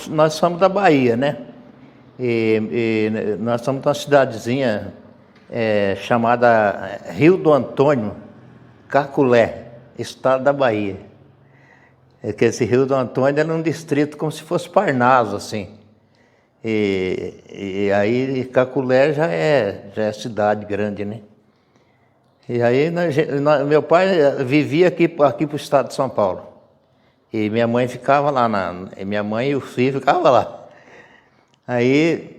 nós somos da Bahia, né? E nós somos de uma cidadezinha chamada Rio do Antônio, Caculé, estado da Bahia. Que esse Rio do Antônio era um distrito como se fosse Parnaso, assim. E aí Caculé já é cidade grande, né? E aí meu pai vivia aqui para o estado de São Paulo. E minha mãe ficava lá, minha mãe e o filho ficavam lá. Aí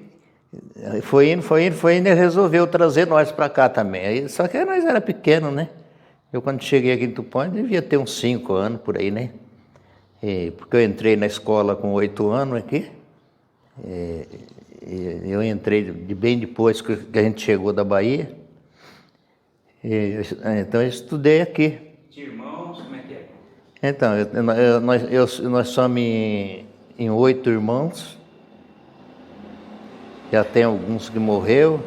foi indo, e resolveu trazer nós para cá também. Aí, só que nós era pequeno, né? Eu quando cheguei aqui em Tupã, devia ter uns 5 anos por aí, né? Porque eu entrei na escola com 8 anos aqui. Eu entrei bem depois que a gente chegou da Bahia. Então eu estudei aqui. Tinha irmãos, como é que é? Então, nós somos em 8 irmãos. Já tem alguns que morreu.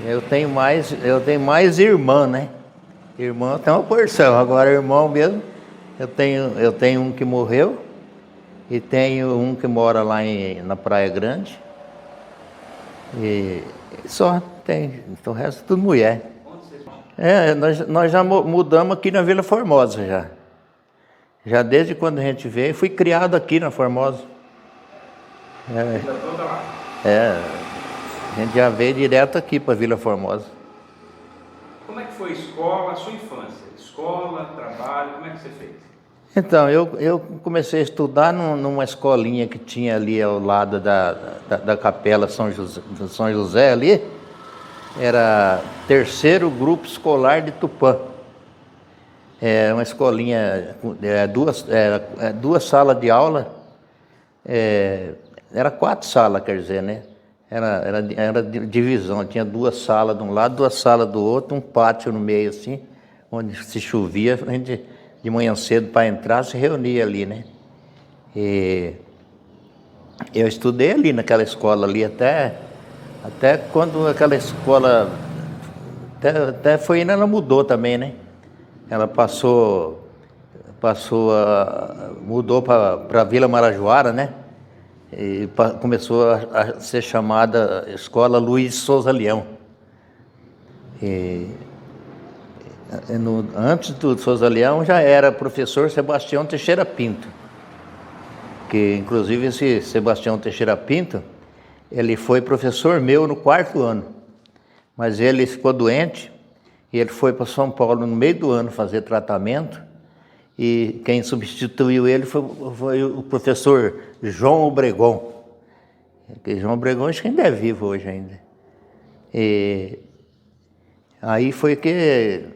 Eu tenho mais irmã, né? Irmã tem uma porção. Agora irmão mesmo, eu tenho um que morreu e tenho um que mora lá na Praia Grande. E só tem, então o resto é tudo mulher. Onde vocês moram? Nós já mudamos aqui na Vila Formosa já. Já desde quando a gente veio, fui criado aqui na Formosa. Toda lá. A gente já veio direto aqui para Vila Formosa. Como é que foi a escola, a sua infância? Escola, trabalho, como é que você fez? Então, eu comecei a estudar numa escolinha que tinha ali ao lado da Capela São José ali. Era terceiro grupo escolar de Tupã. É uma escolinha, duas salas de aula. Era 4 salas, quer dizer, né? Era divisão, tinha 2 salas de um lado, 2 salas do outro, um pátio no meio assim, onde se chovia, a gente de manhã cedo para entrar se reunia ali, né? E eu estudei ali naquela escola ali até quando aquela escola até foi indo, ela mudou também, né? Ela mudou para Vila Marajoara, né? E começou a ser chamada Escola Luiz Souza Leão. Antes do Souza Leão já era professor Sebastião Teixeira Pinto, que inclusive esse Sebastião Teixeira Pinto, ele foi professor meu no 4º ano, mas ele ficou doente e ele foi para São Paulo no meio do ano fazer tratamento. E quem substituiu ele foi o professor João Obregon. Porque João Obregon acho que ainda é vivo hoje ainda. E aí foi que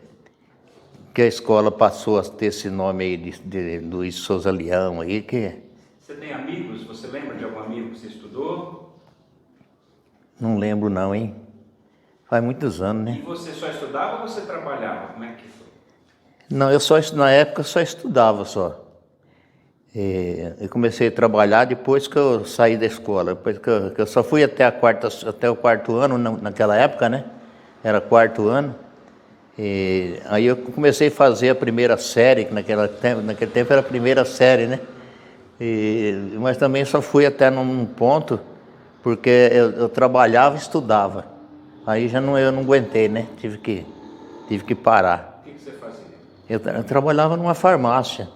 a escola passou a ter esse nome aí de Luiz Souza Leão aí que... Você tem amigos? Você lembra de algum amigo que você estudou? Não lembro não, hein? Faz muitos anos, né? E você só estudava ou você trabalhava? Como é que foi? Não, na época eu só estudava só. Eu comecei a trabalhar depois que eu saí da escola, depois que eu só fui até o 4º ano naquela época, né? Era 4º ano. Aí eu comecei a fazer a primeira série, que naquele tempo era a primeira série, né? Mas também só fui até num ponto, porque eu trabalhava e estudava. Aí eu não aguentei, né? Tive que parar. O que você fazia? Eu trabalhava numa farmácia.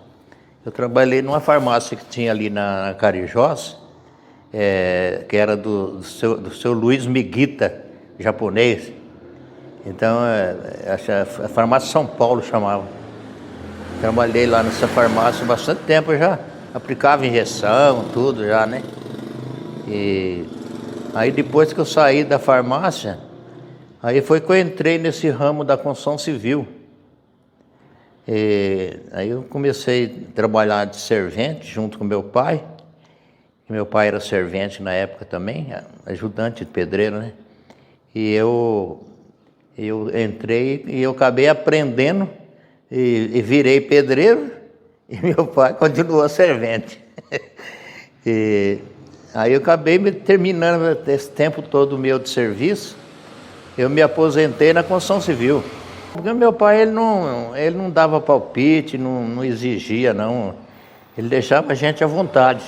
Eu trabalhei numa farmácia que tinha ali na Carijós, que era do seu Luiz Miguita, japonês. Então, a farmácia São Paulo chamava. Trabalhei lá nessa farmácia bastante tempo já. Aplicava injeção, tudo já, né? E aí depois que eu saí da farmácia, aí foi que eu entrei nesse ramo da construção civil. Aí eu comecei a trabalhar de servente junto com meu pai. Meu pai era servente na época também, ajudante de pedreiro, né? E eu entrei e eu acabei aprendendo e virei pedreiro e meu pai continuou servente. Aí eu acabei terminando esse tempo todo meu de serviço, eu me aposentei na construção civil. Porque meu pai ele não dava palpite, não exigia não, ele deixava a gente à vontade.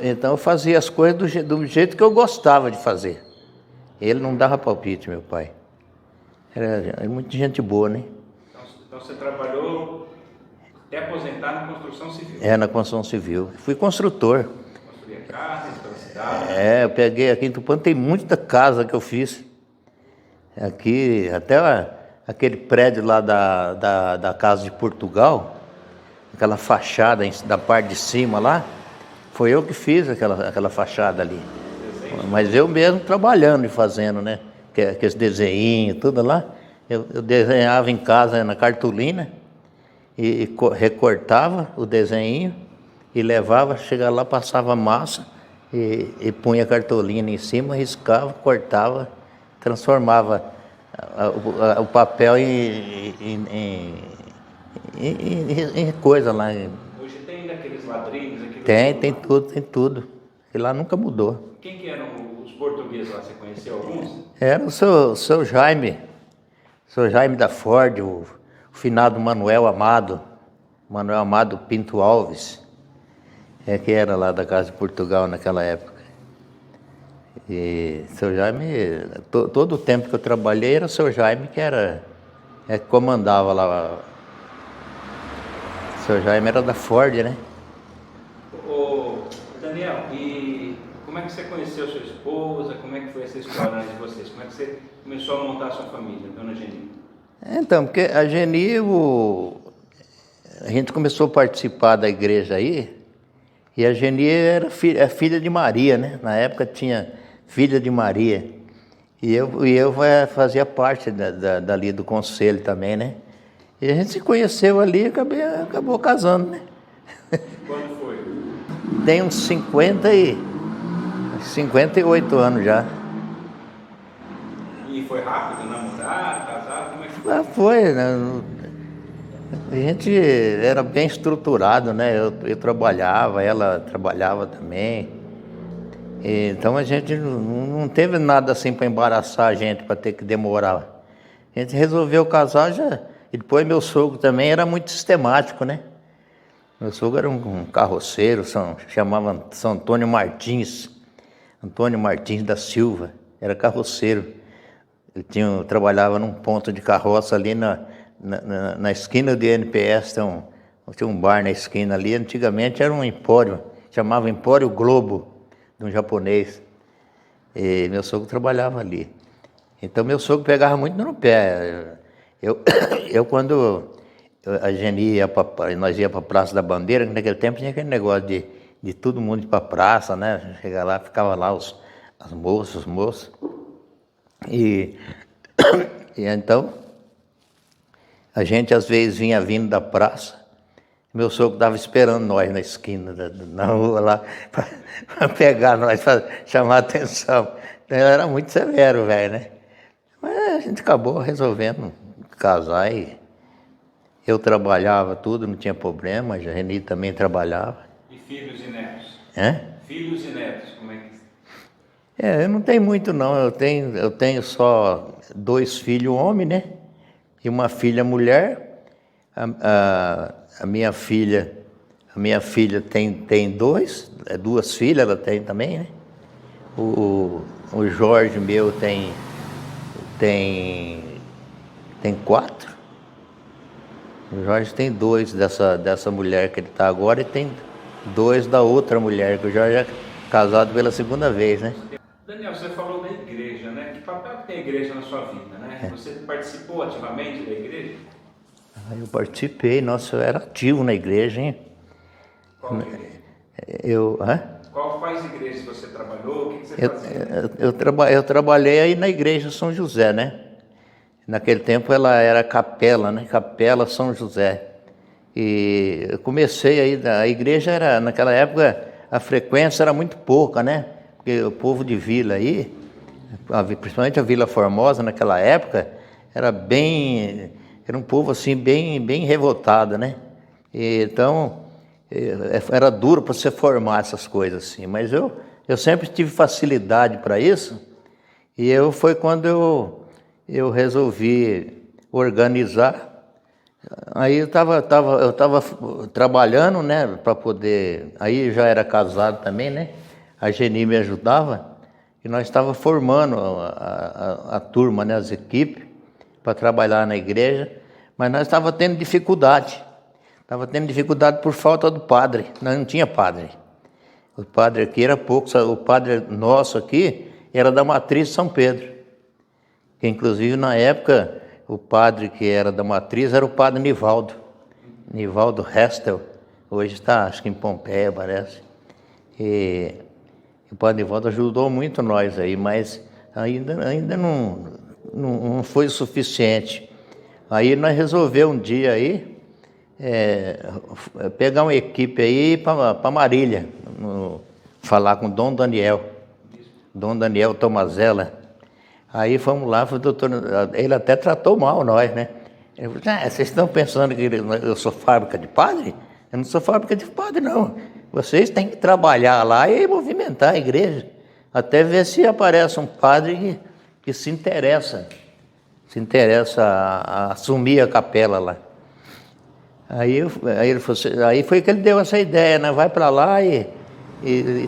Então eu fazia as coisas do jeito que eu gostava de fazer. Ele não dava palpite, meu pai. Era muita gente boa, né? Então você trabalhou até aposentar na construção civil? Na construção civil. Fui construtor. Construía casas pela cidade? Eu peguei aqui em Tupã, tem muita casa que eu fiz. Aqui, até aquele prédio lá da Casa de Portugal, aquela fachada da parte de cima lá, foi eu que fiz aquela fachada ali. Mas eu mesmo trabalhando e fazendo, né? Aqueles desenhinhos, tudo lá. Eu desenhava em casa na cartolina e recortava o desenho e levava, chegava lá, passava massa e punha a cartolina em cima, riscava, cortava, transformava o papel em coisa lá. Hoje tem ainda aqueles ladrilhos? Tem tudo. E lá nunca mudou. Quem que eram os portugueses lá? Você conheceu alguns? Era o seu Jaime da Ford, o finado Manuel Amado Pinto Alves, que era lá da Casa de Portugal naquela época. E seu Jaime, todo o tempo que eu trabalhei era o seu Jaime que comandava lá. O seu Jaime era da Ford, né? Ô, Daniel, e como é que você conheceu sua esposa? Como é que foi essa história de vocês? Como é que você começou a montar a sua família, dona Geni? Então, porque a Geni, a gente começou a participar da igreja aí, e a Geni era filha de Maria, né? Na época tinha filha de Maria. E eu fazia parte dali do conselho também, né? E a gente se conheceu ali e acabou casando, né? Quando foi? Tem uns 58 anos já. E foi rápido, namorar, casar? Como é que foi? Foi, né? A gente era bem estruturado, né? Eu trabalhava, ela trabalhava também. Então a gente não teve nada assim para embaraçar a gente, para ter que demorar. A gente resolveu casar já. E depois meu sogro também era muito sistemático, né? Meu sogro era um carroceiro, chamava São Antônio Martins da Silva, era carroceiro. Ele trabalhava num ponto de carroça ali na esquina do INPS, tinha um bar na esquina ali. Antigamente era um empório, chamava Empório Globo, de um japonês. E meu sogro trabalhava ali. Então meu sogro pegava muito no pé. Quando a Geni nós ia para a Praça da Bandeira, que naquele tempo tinha aquele negócio de todo mundo ir para a praça, né? Chegar lá, ficava lá os moços. E então, a gente às vezes vinha vindo da praça, meu sogro estava esperando nós na esquina, na rua lá, para pegar nós, para chamar a atenção. Então, ele era muito severo, velho, né? Mas a gente acabou resolvendo casar e eu trabalhava tudo, não tinha problema, a Geni também trabalhava. E filhos e netos? Filhos e netos, como é que... Eu não tenho muito não, eu tenho só 2 filhos homens, né? E uma filha mulher. A minha filha tem 2 filhas, ela tem também, né? O Jorge meu tem 4. O Jorge tem 2 dessa mulher que ele está agora e tem 2 da outra mulher, que o Jorge é casado pela 2ª vez, né? Daniel, você falou da igreja, né? Que papel que tem a igreja na sua vida, né? Você participou ativamente da igreja? Eu participei, nossa, eu era ativo na igreja, hein? Qual igreja? Quais igrejas você trabalhou? O que você fazia? Eu trabalhei aí na igreja São José, né? Naquele tempo ela era capela, né? Capela São José. E eu comecei aí, a igreja era, naquela época, a frequência era muito pouca, né? Porque o povo de vila aí, principalmente a Vila Formosa naquela época, era um povo assim bem revoltado, né? Então era duro para você formar essas coisas assim, mas eu sempre tive facilidade para isso. E foi quando eu resolvi organizar Aí eu tava trabalhando, né, para poder... Aí já era casado também, né? A Geni me ajudava e nós estávamos formando a turma, né, as equipes, para trabalhar na igreja, mas nós estávamos tendo dificuldade. Estava tendo dificuldade por falta do padre, nós não tinha padre. O padre aqui era pouco, o padre nosso aqui era da matriz de São Pedro. Que inclusive na época o padre que era da matriz era o padre Nivaldo Restel. Hoje está, acho que em Pompeia, parece. E o padre Nivaldo ajudou muito nós aí, mas ainda não foi o suficiente. Aí nós resolvemos um dia aí pegar uma equipe aí e ir para Marília, falar com Dom Daniel Tomazella. Aí fomos lá, o doutor, ele até tratou mal nós, né? Ele falou, vocês estão pensando que eu sou fábrica de padre? Eu não sou fábrica de padre, não. Vocês têm que trabalhar lá e movimentar a igreja, até ver se aparece um padre que se interessa a assumir a capela lá. Aí foi que ele deu essa ideia, né? Vai para lá e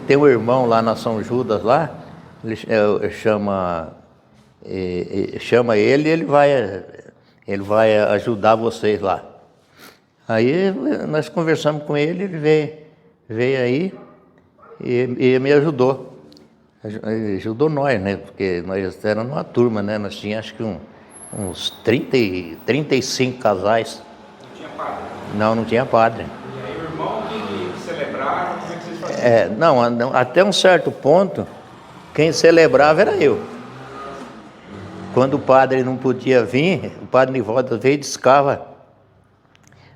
tem um irmão lá na São Judas lá, ele chama ele e ele vai ajudar vocês lá. Aí nós conversamos com ele, ele veio aí e me ajudou. Ajudou nós, né? Porque nós éramos uma turma, né? Nós tínhamos acho que uns 35 casais. Não tinha padre? Não tinha padre. E aí o irmão que celebrava, como é que vocês faziam? Não, até um certo ponto, quem celebrava era eu. Quando o padre não podia vir, o padre Nivaldo veio e discava.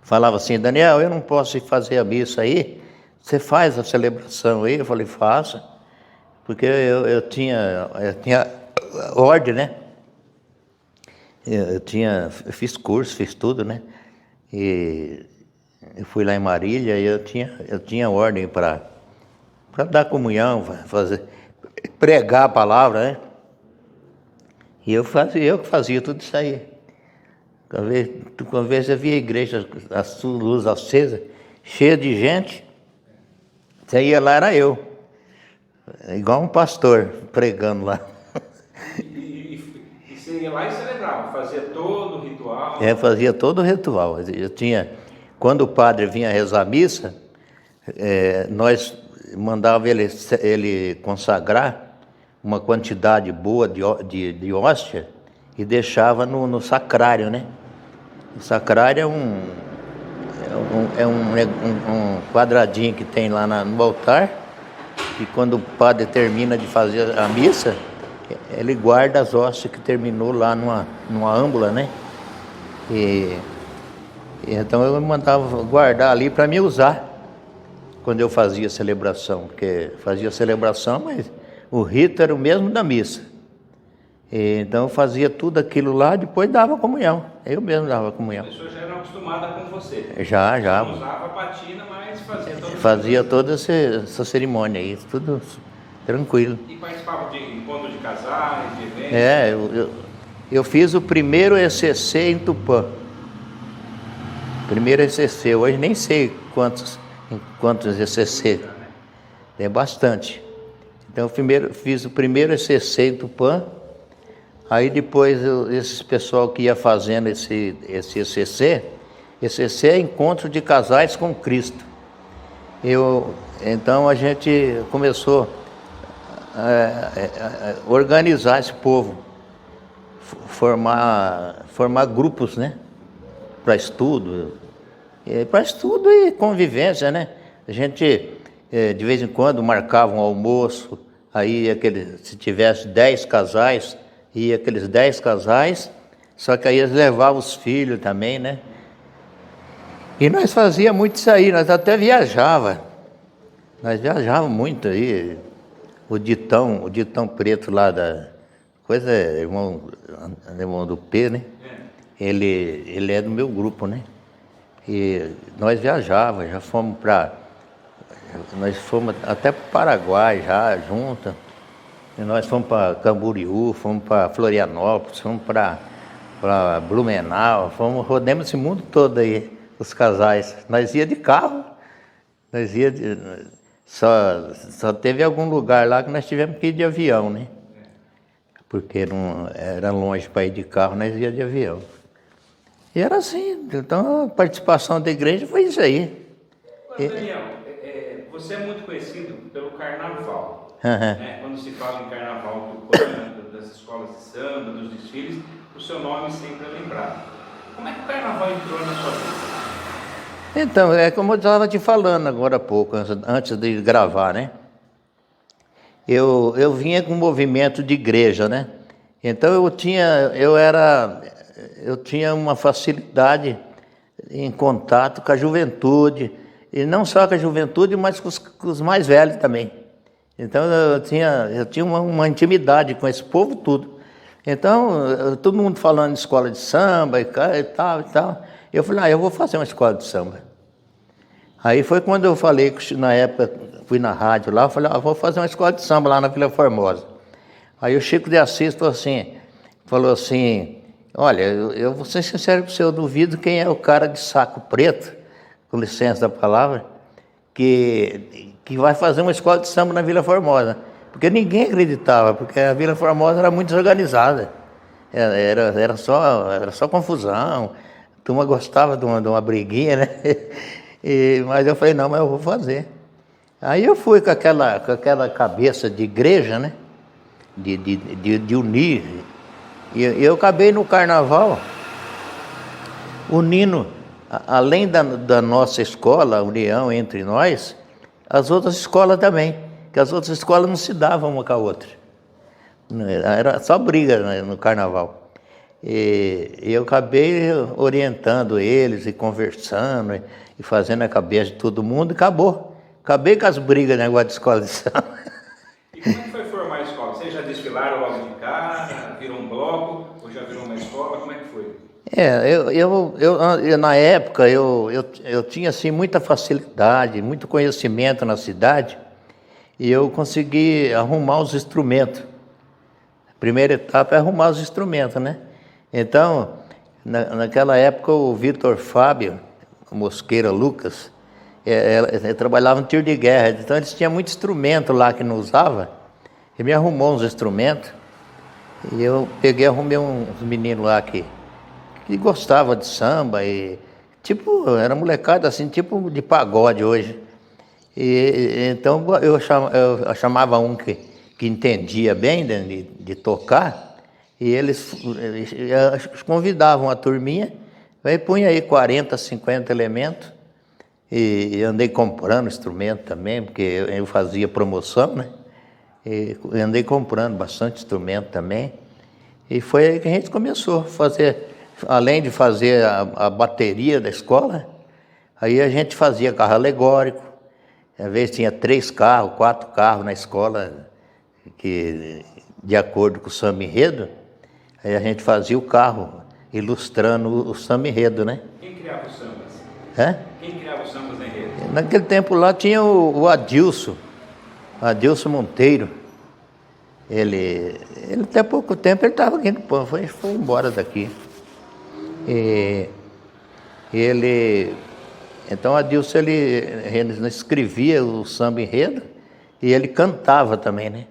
Falava assim, Daniel, eu não posso ir fazer a missa aí, você faz a celebração aí? Eu falei, faça. Porque eu tinha ordem, né? Eu fiz curso, fiz tudo, né? E eu fui lá em Marília e eu tinha ordem para dar comunhão, pregar a palavra, né? E eu que fazia tudo isso aí. Uma vez eu vi a igreja, a sua luz acesa, cheia de gente. Você ia lá, era eu. Igual um pastor pregando lá. E você ia lá e celebrava, fazia todo o ritual? Fazia todo o ritual. Quando o padre vinha rezar a missa, nós mandávamos ele consagrar uma quantidade boa de hóstia e deixava no sacrário, né? O sacrário é um quadradinho que tem lá no altar, e quando o padre termina de fazer a missa, ele guarda as hóstias que terminou lá numa âmbula, né? E então eu mandava guardar ali para me usar quando eu fazia a celebração, porque fazia a celebração, mas o rito era o mesmo da missa. Então eu fazia tudo aquilo lá, depois dava comunhão. Eu mesmo dava comunhão. A pessoa já era acostumada com você? Já. Não usava a patina, mas fazia toda essa cerimônia aí, tudo tranquilo. E participava de encontro de casais, de eventos? Eu fiz o primeiro ECC em Tupã. Primeiro ECC, hoje nem sei quantos ECC. É bastante. Então fiz o primeiro ECC em Tupã. Aí depois esse pessoal que ia fazendo esse ECC é Encontro de Casais com Cristo. Então a gente começou a organizar esse povo, formar grupos, né? Para estudo e convivência, né? A gente de vez em quando marcava um almoço, aí se tivesse 10 casais, ia aqueles 10 casais, só que aí eles levavam os filhos também, né? E nós fazíamos muito isso aí, nós até viajava. Nós viajávamos muito aí. O Ditão Preto lá da coisa, irmão do P, né? Ele é do meu grupo, né? E nós viajávamos, nós fomos até para o Paraguai já, junto. E nós fomos para Camboriú, fomos para Florianópolis, fomos para para Blumenau, rodemos esse mundo todo aí, os casais. Nós ia de carro, nós ia só teve algum lugar lá que nós tivemos que ir de avião, né? Porque não era longe para ir de carro, nós ia de avião. E era assim, então a participação da igreja foi isso aí. Daniel, você é muito conhecido pelo carnaval, né? Quando se fala em carnaval das escolas de samba, dos desfiles, o seu nome sempre é lembrado. Como é que o carnaval entrou na sua vida? Então, é como eu estava te falando agora há pouco, antes de gravar, né? Eu vinha com um movimento de igreja, né? Então eu tinha uma facilidade em contato com a juventude, e não só com a juventude, mas com os mais velhos também. Então eu tinha uma intimidade com esse povo tudo. Então, todo mundo falando de escola de samba e tal e tal. Eu falei, eu vou fazer uma escola de samba. Aí foi quando eu falei, na época, fui na rádio lá, eu falei, vou fazer uma escola de samba lá na Vila Formosa. Aí o Chico de Assis falou assim, olha, eu vou ser sincero com você, eu duvido quem é o cara de saco preto, com licença da palavra, que vai fazer uma escola de samba na Vila Formosa. Porque ninguém acreditava, porque a Vila Formosa era muito desorganizada. Era só confusão, a turma gostava de uma briguinha, né? Mas eu falei, não, mas eu vou fazer. Aí eu fui com aquela cabeça de igreja, né? De unir. E eu acabei no carnaval unindo, além da nossa escola, a união entre nós, as outras escolas também. Que as outras escolas não se davam uma com a outra. Era só briga, né, no carnaval. E eu acabei orientando eles e conversando e fazendo a cabeça de todo mundo, e acabou. Acabei com as brigas, negócio de escola de samba. E como é que foi formar a escola? Vocês já desfilaram logo de cara, virou um bloco, ou já virou uma escola? Como é que foi? Na época, eu tinha assim, muita facilidade, muito conhecimento na cidade, e eu consegui arrumar os instrumentos. A primeira etapa é arrumar os instrumentos, né? Então, naquela época, o Vitor Fábio, o Mosqueira Lucas, ele trabalhava no tiro de guerra, então eles tinham muito instrumento lá que não usava. Ele me arrumou uns instrumentos, e eu peguei e arrumei uns meninos lá que gostavam de samba, e era molecada assim, tipo de pagode hoje. Então eu chamava um que entendia bem de tocar, e eles convidavam a turminha, aí punha aí 40, 50 elementos, e andei comprando instrumento também, porque eu fazia promoção, né? E andei comprando bastante instrumento também, e foi aí que a gente começou a fazer, além de fazer a bateria da escola, aí a gente fazia carro alegórico. Às vezes tinha 3 carros, 4 carros na escola, que, de acordo com o samba enredo, aí a gente fazia o carro ilustrando o samba enredo, né? Quem criava os sambas? Quem criava os sambas na enredo? Naquele tempo lá tinha o Adilson Monteiro. Ele até pouco tempo ele estava aqui no Pão, foi embora daqui. Então o Adilson ele escrevia o samba enredo e ele cantava também, né?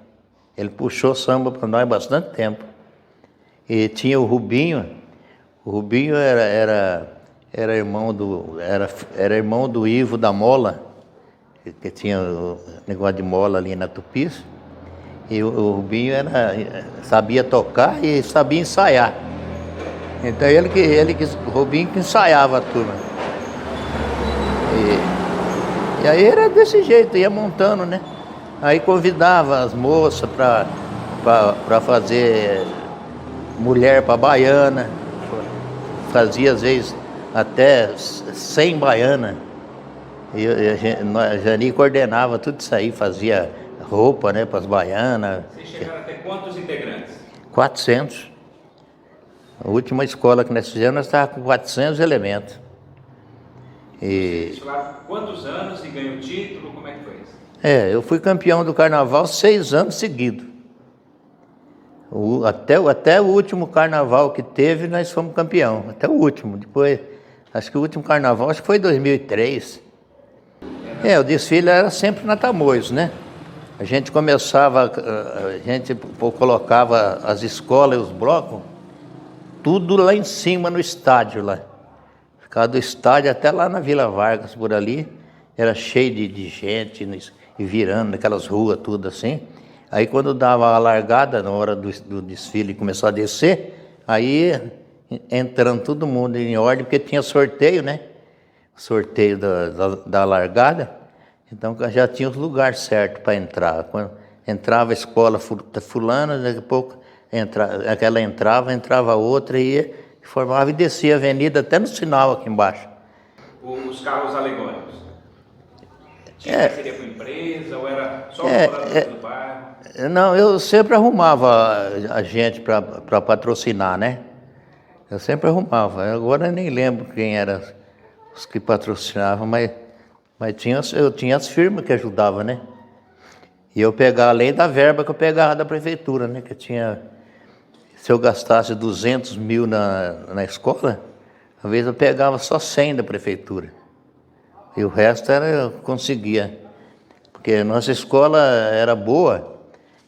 Ele puxou samba para nós há bastante tempo. E tinha o Rubinho era irmão do Ivo da Mola, que tinha o negócio de mola ali na Tupis. E o Rubinho sabia tocar e sabia ensaiar. Então o Rubinho que ensaiava a turma. E aí era desse jeito, ia montando, né? Aí convidava as moças para fazer mulher para baiana, fazia às vezes até 100 baiana. E a Jani coordenava tudo isso aí, fazia roupa, né, para as baianas. Vocês chegaram até quantos integrantes? 400. A última escola que nós fizemos, nós estávamos com 400 elementos. Vocês falaram quantos anos e ganhou o título? Como é que foi isso? Eu fui campeão do carnaval 6 anos seguidos. Até o último carnaval que teve, nós fomos campeão. Até o último. Depois, acho que o último carnaval acho que foi em 2003. O desfile era sempre na Tamoios, né? A gente começava, a gente colocava as escolas e os blocos, tudo lá em cima no estádio lá. Ficava do estádio até lá na Vila Vargas, por ali, era cheio de gente e virando naquelas ruas, tudo assim. Aí quando dava a largada, na hora do desfile começou a descer, aí entrando todo mundo em ordem, porque tinha sorteio, né? Sorteio da largada, então já tinha os lugares certos para entrar. Quando entrava a escola fulana, daqui a pouco aquela entrava outra, ia, formava e descia a avenida até no sinal aqui embaixo. Os carros alegóricos? Seria com empresa ou era só os moradores do bairro? Não, eu sempre arrumava a gente para patrocinar, né? Eu sempre arrumava. Agora eu nem lembro quem eram os que patrocinavam, mas eu tinha as firmas que ajudavam, né? E eu pegava, além da verba que eu pegava da prefeitura, né? Que se eu gastasse 200 mil na escola, às vezes eu pegava só 100 da prefeitura. E o resto eu conseguia. Porque a nossa escola era boa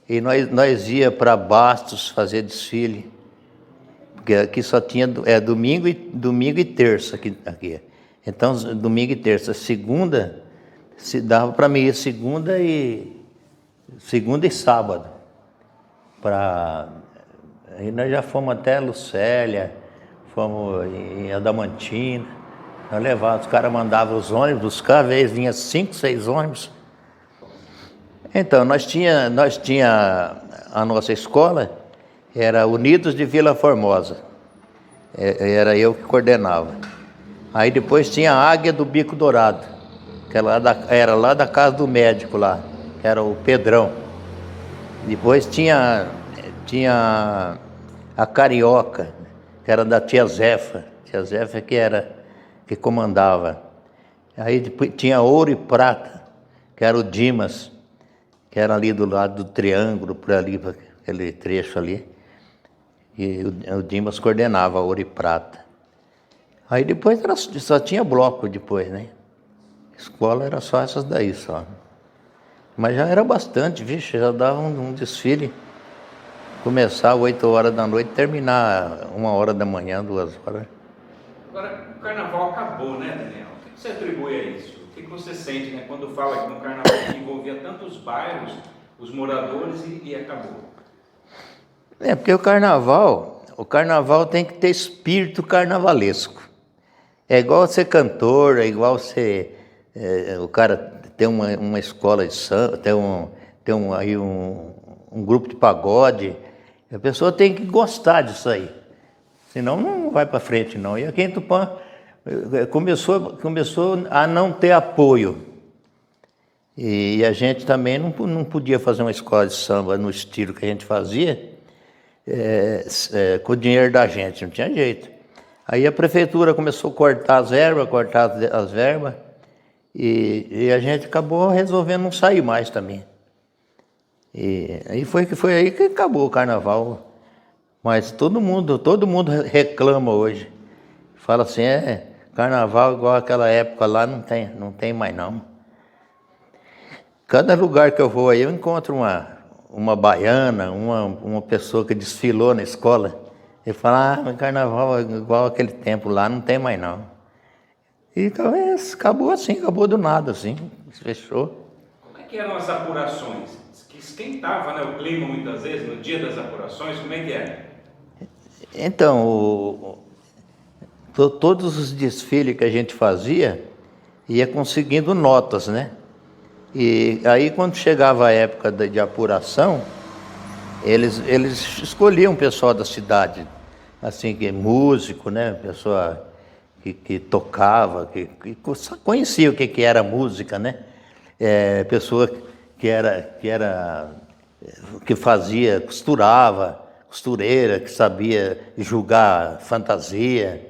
e nós ia para Bastos fazer desfile. Porque aqui só tinha domingo e terça aqui. Então, domingo e terça. Segunda, se dava para mim ir segunda e sábado. Aí nós já fomos até Lucélia, fomos em Adamantina. Nós levávamos, os caras mandavam os ônibus buscar, às vezes vinha 5, 6 ônibus. Então, nós tinha a nossa escola, era Unidos de Vila Formosa. Era eu que coordenava. Aí depois tinha a Águia do Bico Dourado, que era lá da casa do médico lá, que era o Pedrão. Depois tinha a Carioca, que era da tia Zefa. Tia Zefa que comandava. Aí depois tinha Ouro e Prata, que era o Dimas, que era ali do lado do Triângulo, por ali, aquele trecho ali. E o Dimas coordenava Ouro e Prata. Aí depois só tinha bloco depois, né? Escola era só essas daí só. Mas já era bastante, vixe, já dava um desfile. Começar às 8 horas da noite, terminar 1 hora da manhã, 2 horas. Agora, o carnaval acabou, né, Daniel? O que você atribui a isso? O que você sente, né, quando fala que no carnaval que envolvia tantos bairros, os moradores e acabou? Porque o carnaval tem que ter espírito carnavalesco. É igual ser cantor, é igual ser... o cara tem uma escola de samba, tem um grupo de pagode. A pessoa tem que gostar disso aí. Senão não vai para frente, não. E aqui em Tupã começou a não ter apoio. E a gente também não podia fazer uma escola de samba no estilo que a gente fazia com o dinheiro da gente, não tinha jeito. Aí a prefeitura começou a cortar as verbas, e a gente acabou resolvendo não sair mais também. E aí foi aí que acabou o carnaval. Mas todo mundo reclama hoje. Fala assim, carnaval igual aquela época lá não tem mais não. Cada lugar que eu vou aí eu encontro uma baiana, uma pessoa que desfilou na escola. E fala, carnaval igual aquele tempo lá não tem mais não. E acabou assim, acabou do nada assim, fechou. Como é que eram as apurações? Que esquentava, né, o clima muitas vezes no dia das apurações, como é que era? Então, todos os desfiles que a gente fazia, ia conseguindo notas, né? E aí, quando chegava a época de apuração, eles escolhiam o pessoal da cidade, assim, que é músico, né? Pessoa que tocava, que conhecia o que era música, né? Pessoa que fazia, costurava, costureira, que sabia julgar fantasia,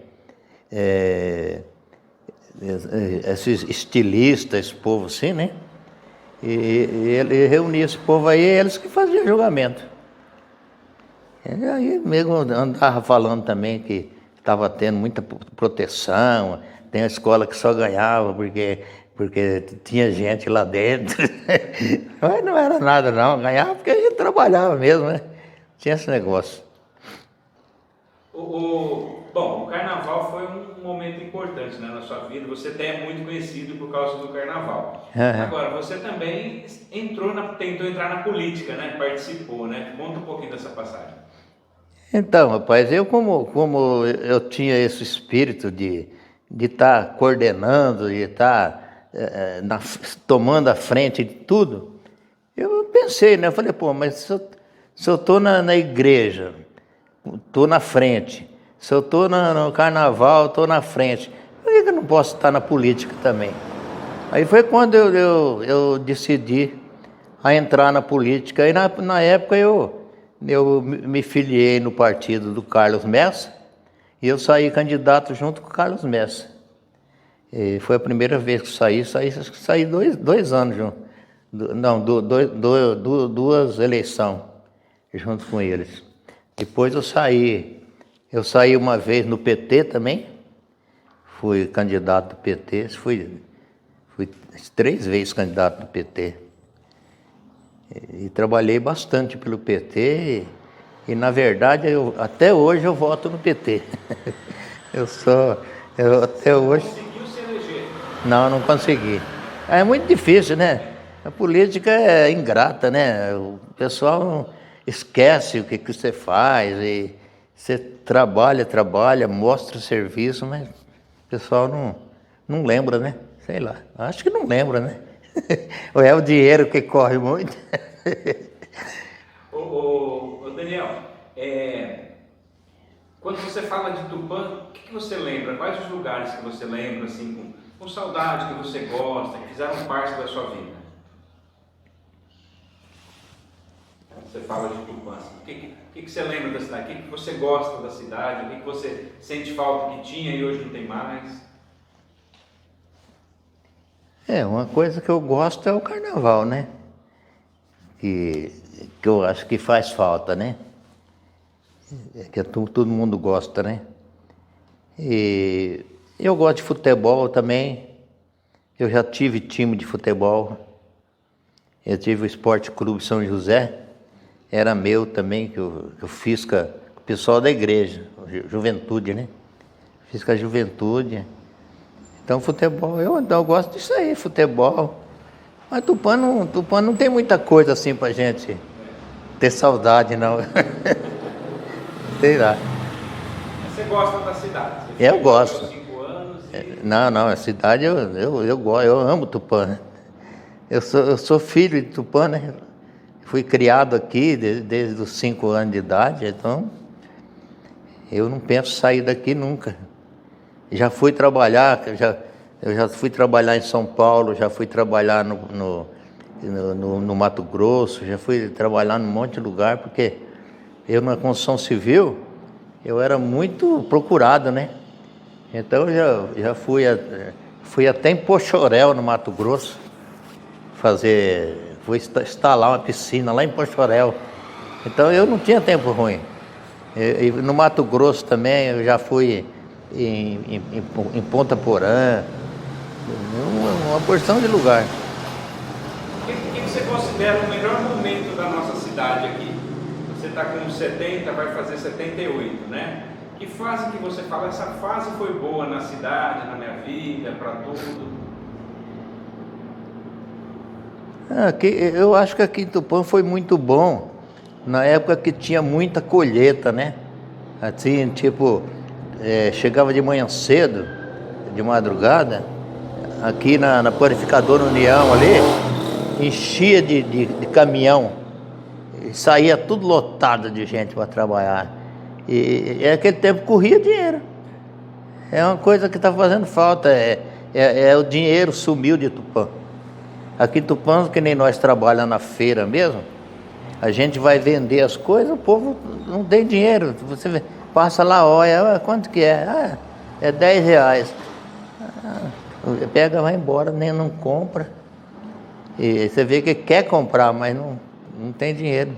esses estilistas, esse povo assim, né? E ele reunia esse povo aí, eles que faziam julgamento. E aí mesmo andava falando também que estava tendo muita proteção, tem a escola que só ganhava porque tinha gente lá dentro. Mas não era nada não, ganhava porque a gente trabalhava mesmo, né? Tinha esse negócio. Bom, o carnaval foi um momento importante, né, na sua vida. Você até é muito conhecido por causa do carnaval. Agora, você também tentou entrar na política, né? Participou, né? Conta um pouquinho dessa passagem. Então, rapaz, eu como eu tinha esse espírito de estar coordenando, de estar tomando a frente de tudo, eu pensei, né? Eu falei, pô, mas se eu estou na igreja, estou na frente, se eu estou no carnaval, estou na frente, por que eu não posso estar na política também? Aí foi quando eu decidi a entrar na política, e na época eu me filiei no partido do Carlos Messa, e eu saí candidato junto com o Carlos Messa. E foi a primeira vez que saí 2 anos junto. Não, duas eleições junto com eles. Depois eu saí uma vez no PT também, fui candidato do PT, fui 3 vezes candidato do PT. E trabalhei bastante pelo PT e na verdade, até hoje eu voto no PT. Até hoje... Conseguiu se eleger? Não consegui. É muito difícil, né? A política é ingrata, né? O pessoal esquece o que você faz e você trabalha, mostra o serviço, mas o pessoal não lembra, né? Sei lá, acho que não lembra, né? Ou é o dinheiro que corre muito? Ô Daniel, quando você fala de Tupã, o que você lembra? Quais os lugares que você lembra, assim, com saudade, que você gosta, que fizeram parte da sua vida? Você fala de Tupã, assim, o que você lembra da cidade? O que você gosta da cidade? O que você sente falta que tinha e hoje não tem mais? Uma coisa que eu gosto é o carnaval, né? Que eu acho que faz falta, né? Que todo mundo gosta, né? E eu gosto de futebol também. Eu já tive time de futebol. Eu tive o Esporte Clube São José. Era meu também, que eu fiz com o pessoal da igreja, juventude, né? Fiz com a juventude. Então, futebol, eu gosto disso aí, futebol. Mas Tupã não tem muita coisa assim pra gente ter saudade, não. Sei lá. Você gosta da cidade? Eu gosto. 5 anos e... Não, a cidade eu gosto, eu amo Tupã, né? Eu sou filho de Tupã, né? Fui criado aqui desde os 5 anos de idade, então eu não penso sair daqui nunca. Já fui trabalhar, eu já fui trabalhar em São Paulo, já fui trabalhar no Mato Grosso, já fui trabalhar num monte de lugar, porque eu na construção civil, eu era muito procurado, né? Então eu já fui até em Poxoréu, no Mato Grosso, fui instalar uma piscina lá em Poxoréu. Então eu não tinha tempo ruim. E no Mato Grosso também eu já fui em Ponta Porã, uma porção de lugar. O que você considera o melhor momento da nossa cidade aqui? Você está com 70, vai fazer 78, né? Que fase que você fala, essa fase foi boa na cidade, na minha vida, para tudo? Eu acho que aqui em Tupã foi muito bom, na época que tinha muita colheita, né? Assim, tipo, chegava de manhã cedo, de madrugada, aqui na Purificadora União ali, enchia de caminhão, e saía tudo lotado de gente para trabalhar. E aquele tempo corria dinheiro. É uma coisa que está fazendo falta, o dinheiro sumiu de Tupã. Aqui em Tupã, que nem nós trabalhamos na feira mesmo, a gente vai vender as coisas, o povo não tem dinheiro. Você passa lá, olha, quanto que é? É R$10. Pega, vai embora, nem não compra. E você vê que quer comprar, mas não tem dinheiro.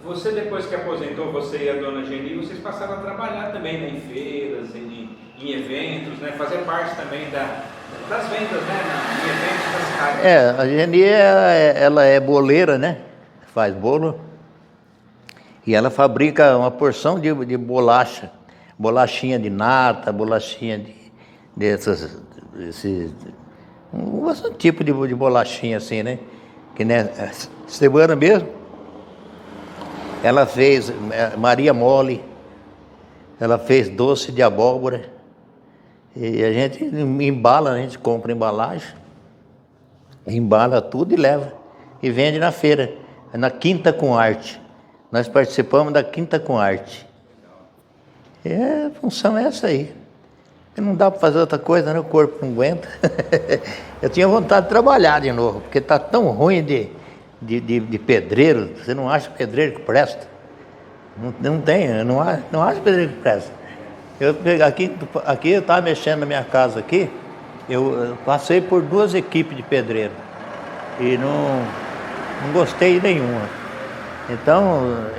Você, depois que aposentou, você e a dona Geni, vocês passaram a trabalhar também, né, em feiras, em eventos, né? Fazer parte também das vendas, né? Em eventos da cidade. A Geni, ela é boleira, né? Faz bolo. E ela fabrica uma porção de bolacha. Bolachinha de nata, bolachinha um tipo de bolachinha assim, né? Que né, semana mesmo, ela fez Maria Mole, ela fez doce de abóbora. E a gente embala, a gente compra embalagem, embala tudo e leva. E vende na feira, na Quinta com Arte. Nós participamos da Quinta com Arte. E a função é essa aí. Não dá para fazer outra coisa, né? O corpo não aguenta. Eu tinha vontade de trabalhar de novo, porque está tão ruim de pedreiro. Você não acha pedreiro que presta? Não tem, não acho pedreiro que presta. Aqui eu estava mexendo na minha casa aqui, eu passei por 2 equipes de pedreiro e não gostei de nenhuma. Então,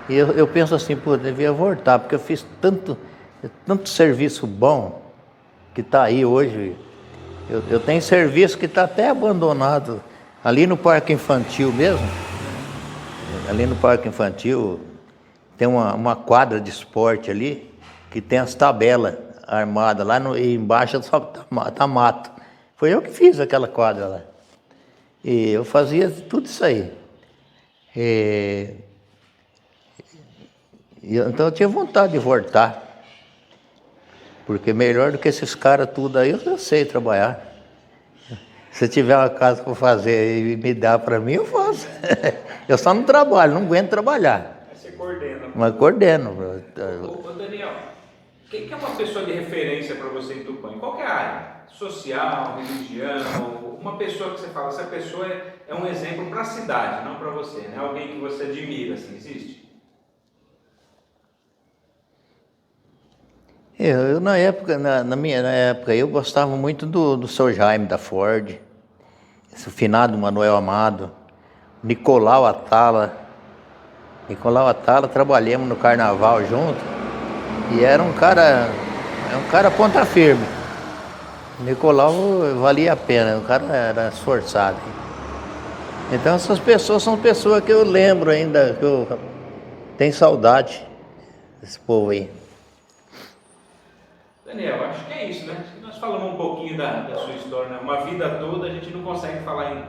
eu penso assim, pô, eu devia voltar, porque eu fiz tanto serviço bom que está aí hoje. Eu tenho serviço que está até abandonado, ali no Parque Infantil mesmo. Ali no Parque Infantil tem uma quadra de esporte ali, que tem as tabelas armadas lá e embaixo só tá mato. Foi eu que fiz aquela quadra lá. E eu fazia tudo isso aí. Então eu tinha vontade de voltar. Porque melhor do que esses caras tudo aí, eu sei trabalhar. Se tiver uma casa para fazer e me dar para mim, eu faço. Eu só não trabalho, não aguento trabalhar. Mas você coordena. Mas coordeno. Ô Daniel, quem é uma pessoa de referência para você em Tupã? Em qualquer área? Social, religião, uma pessoa que você fala, essa pessoa é um exemplo para a cidade, não para você, né? Alguém que você admira, assim, existe? Eu na minha época, eu gostava muito do Sr. Jaime da Ford, esse finado Manuel Amado, Nicolau Atala. Nicolau Atala, trabalhamos no carnaval junto, e era um cara ponta firme. Nicolau valia a pena, o cara era esforçado. Então essas pessoas são pessoas que eu lembro ainda, que eu tenho saudade desse povo aí. Daniel, acho que é isso, né? Nós falamos um pouquinho da sua história, né? Uma vida toda a gente não consegue falar em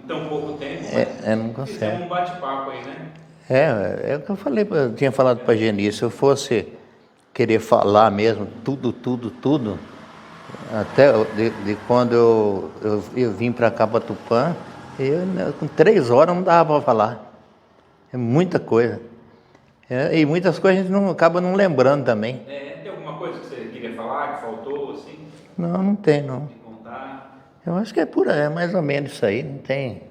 tão pouco tempo, mas Não consegue. fizemos um bate-papo aí, né? É o que eu falei, eu tinha falado para a Geni, se eu fosse querer falar mesmo, tudo, até de quando eu vim para cá, para Tupã, com 3 horas não dava para falar. É muita coisa. E muitas coisas a gente acaba não lembrando também. Tem alguma coisa que você queria falar, que faltou, assim? Não tem, não. De contar? Eu acho que é mais ou menos isso aí, não tem.